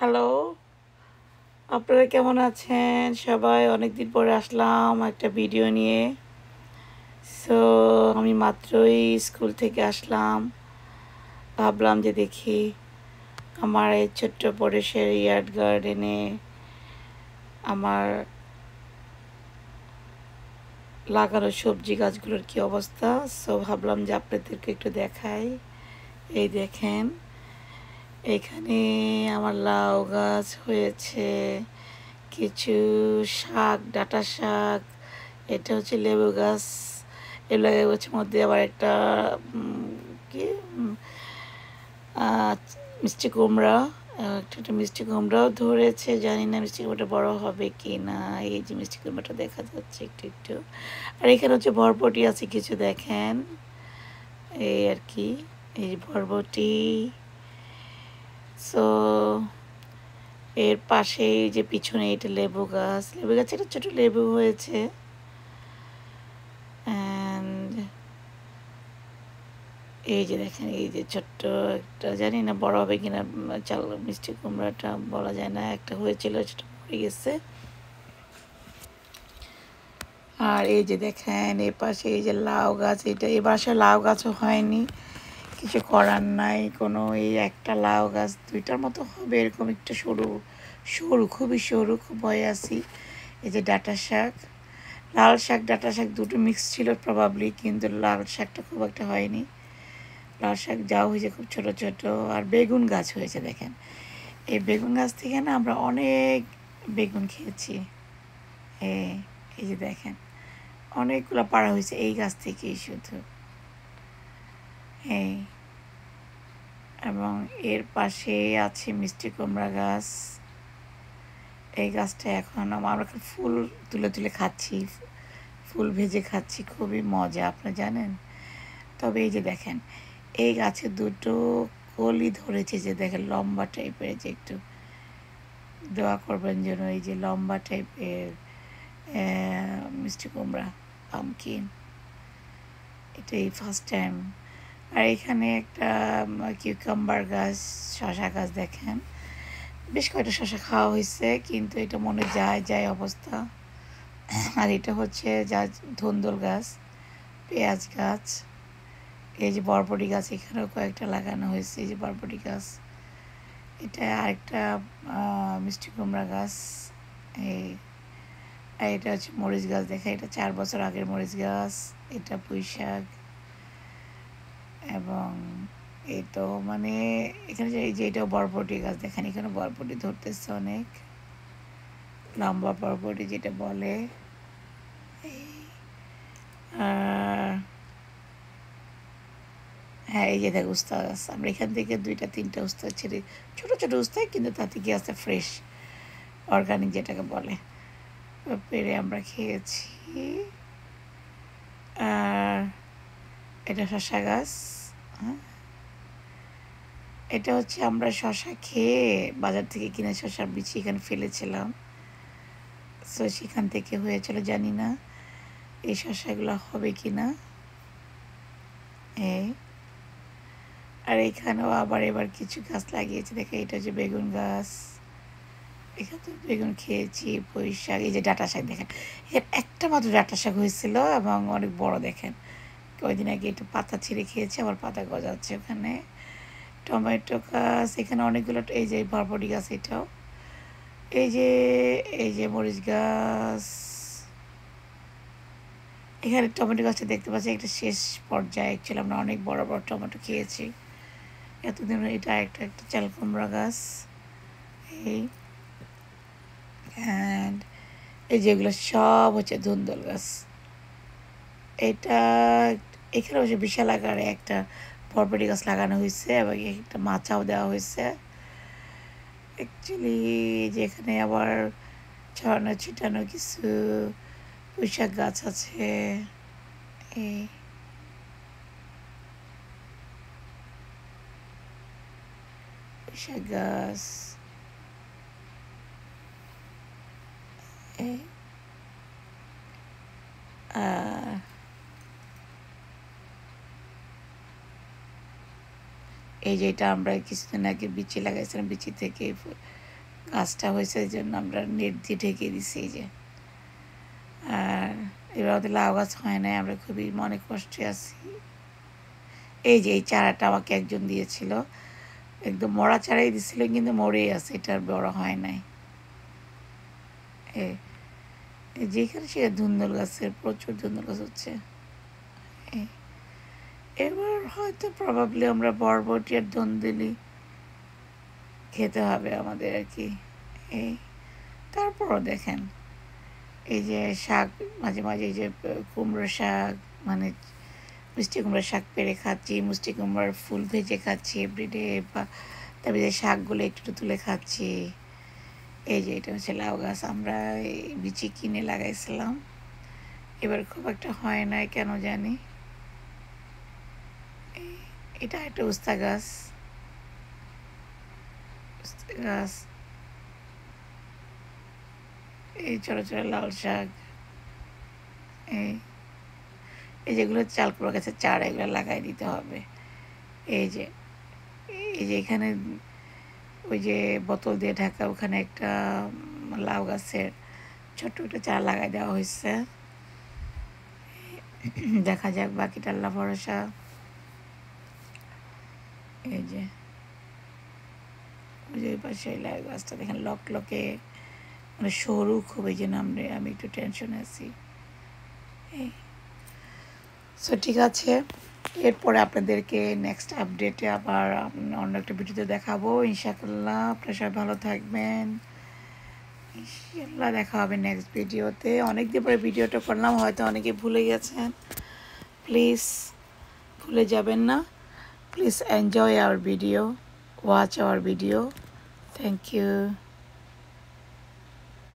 Hello, আপনারা কেমন আছেন? সবাই অনেকদিন পরে আসলাম একটা ভিডিও নিয়ে। সো আমি মাত্রই স্কুল থেকে আসলাম। ভাবলাম যে দেখি আমার এই ছোট্ট পরিসের ইয়ার্ড গার্ডেনে আমার লাগানো সবজি গাছগুলোর কি অবস্থা। সো ভাবলাম যে আপনাদেরকে একটু দেখাই। এই দেখেন, এখানে আমার লাউ গাছ হয়েছে, কিছু শাক, ডাঁটা শাক, এটা হচ্ছে লেবু গাছ। এই লেবু গাছের মধ্যে আবার একটা কি উম, আহ, মিষ্টি কুমড়া, একটা মিষ্টি কুমড়াও ধরেছে। জানি না মিষ্টি কুমড়াটা বড় হবে কি না। এই যে মিষ্টি কুমড়াটা দেখা যাচ্ছে একটু একটু। আর এখানে হচ্ছে বরবটি আছে কিছু, দেখেন এই আর কি, এই বরবটি। সো এর পাশে এই যে পিছনে এটা লেবু গাছ, লেবু গাছে একটা ছোট লেবু হয়েছে। অ্যান্ড এই যে দেখেন, এই যে ছোট্ট একটা, জানি না বড় হবে কিনা, চাল মিষ্টি কুমড়াটা বলা যায় না, একটা হয়েছিল সেটা মরে গেছে। আর এই যে দেখেন এ পাশে এই যে লাউ গাছ, এটা এবার আসলে লাউ গাছও হয়নি, কিছু করার নাই। কোনো এই একটা লাউ গাছ দুইটার মতো হবে, এরকম একটু সরু সরু, খুবই সরু, খুব ভয়ে আছি। এই যে ডাঁটা শাক, লাল শাক ডাঁটা শাক দুটো মিক্স ছিল প্রবাবলি, কিন্তু লাল শাকটা খুব একটা হয়নি। লাল শাক যাও হয়েছে খুব ছোট ছোট। আর বেগুন গাছ হয়েছে দেখেন, এই বেগুন গাছ থেকে না আমরা অনেক বেগুন খেয়েছি। এই এই যে দেখেন, অনেকগুলো পাড়া হয়েছে এই গাছ থেকেই শুধু। এই এবং এর পাশে আছে মিষ্টি কুমড়া গাছ। এই গাছটা এখন আমরা ফুল তুলে তুলে খাচ্ছি, ফুল ভেজে খাচ্ছি, খুবই মজা, আপনি জানেন। তবে এই যে দেখেন, এই গাছে দুটো কলি ধরেছে, যে দেখেন লম্বা টাইপের, যে একটু দোয়া করবেন যেন এই যে লম্বা টাইপের মিষ্টি কুমড়া, পামকিন, এটাই ফার্স্ট টাইম। আর এখানে একটা কিউকাম্বার গাছ, শশা গাছ দেখেন, বেশ কয়েকটা শশা খাওয়া হয়েছে, কিন্তু এটা মনে যায় যায় অবস্থা। আর এটা হচ্ছে যা ধুন্দুল গাছ, পেঁয়াজ গাছ, এই যে বরবটি গাছ এখানেও কয়েকটা লাগানো হয়েছে, এই যে বরবটি গাছ। এটা আরেকটা মিষ্টি কুমড়া গাছ। এই আর এটা হচ্ছে মরিচ গাছ, দেখা এটা 4 বছর আগের মরিচ গাছ। এটা পুঁই শাক। এবং এই তো মানে এখানে যে এই যে এটাও বরবটি গাছ, দেখেন এখানে বরবটি ধরতেছে অনেক লম্বা বরবটি যেটা বলে। এই আর হ্যাঁ, এই যে দেখ উস্তা গাছ, আমরা এখান থেকে 2-3টা উস্তা ছেড়ে, ছোটো ছোটো উস্তা, কিন্তু তাতে কি আছে ফ্রেশ অর্গানিক যেটাকে বলে, পেরে আমরা খেয়েছি। আর এটা শশা গাছ। হ্যাঁ, এটা হচ্ছে আমরা শশা খেয়ে বাজার থেকে কিনে শশার বিচি এখানে ফেলেছিলাম, সো সেখান থেকে হয়েছিল, জানি না এই শশাগুলো হবে কি না। এই আর এখানেও আবার এবার কিছু গাছ লাগিয়েছে, দেখে এটা হচ্ছে বেগুন গাছ, এখানে তো বেগুন খেয়েছি, পুঁই শাক, এই যে ডাঁটা শাক দেখেন, এখানে একটা মাত্র ডাঁটা শাক হয়েছিল এবং অনেক বড় দেখেন। কয়েকদিন আগে একটু পাতা ছিঁড়ে খেয়েছি, আবার পাতা গজাচ্ছে ওখানে। টমেটো গাছ এখানে অনেকগুলো, এই যে বরবটি গাছ এটাও, এই যে এই যে মরিচ গাছ, এখানে টমেটো গাছটা দেখতে পাচ্ছি একটা শেষ পর্যায়ে, অ্যাকচুয়ালি আমরা অনেক বড় বড় টমেটো খেয়েছি এতদিন। এটা একটা একটা চাল কুমড়া গাছ। এই অ্যান্ড এই যেগুলো সব হচ্ছে ধুন্দুল গাছ। এটা এখানে হচ্ছে বিশাল আকারে একটা বরবটি গাছ লাগানো হয়েছে এবং একটা মাচাও দেওয়া হয়েছে অ্যাকচুয়ালি। যেখানে আবার ছড়ানো ছিটানো কিছু পুঁইশাক গাছ আছে। এই পুঁইশাক গাছ, এই আর এই যেটা আমরা কিছুদিন আগে বিচি লাগাইছিলাম, বিচি থেকে গাছটা হয়েছে এই জন্য আমরা নেট দিয়ে ঢেকে দিছি এই যে। আর এবার ওদের লাউ গাছ হয় নাই, আমরা খুবই মনে কষ্টে আছি। এই যে এই চারাটা আমাকে একজন দিয়েছিল, একদম মরা চারাই দিছিল, কিন্তু মরেই আছে, এটা আর বড় হয় নাই। যেখানে সে ধুন্দুল গাছের প্রচুর ধুন্দুল গাছ হচ্ছে। এবার হয়তো প্রবাবলি আমরা বরবটি আর ধুন্দুলি খেতে হবে আমাদের আর কি। এই তারপরও দেখেন এই যে শাক, মাঝে মাঝে এই যে কুমড়ো শাক, মানে মিষ্টি কুমড়োর শাক পেড়ে খাচ্ছি, মিষ্টি কুমড়োর ফুল ভেজে খাচ্ছি এভরিডে, বা তারপরে যে শাকগুলো একটু তুলে খাচ্ছি। এই যে এটা হচ্ছে লাউ গাছ, আমরা এই বিচি কিনে লাগাইছিলাম, এবার খুব একটা হয় না কেন জানি। এটা একটা উস্তা গাছ, গাছ। এই ছোটো ছোটো লাল শাক, এই এই যেগুলো চাল কুমড়ো গাছের চারা, এগুলো লাগাই দিতে হবে। এই যে এখানে ওই যে বোতল দিয়ে ঢাকা, ওখানে একটা লাউ গাছের ছোট্ট একটা চারা লাগাই দেওয়া হয়েছে। দেখা যাক, বাকিটা আল্লাহ ভরসা। এই যে ওই যে পাশে লাউ গাছটা দেখেন লকলকে, মানে সরু খুব, এই জন্য আমি একটু টেনশনে আছি। এই সো ঠিক আছে, এরপরে আপনাদেরকে নেক্সট আপডেটে আবার অন্য একটা ভিডিওতে দেখাবো ইনশাআল্লাহ। আপনারা সবাই ভালো থাকবেন, ইনশাআল্লাহ দেখা হবে নেক্সট ভিডিওতে। অনেকদিন পরে ভিডিওটা করলাম, হয়তো অনেকে ভুলে গেছেন, প্লিজ ভুলে যাবেন না। Please enjoy our video, watch our video. Thank you.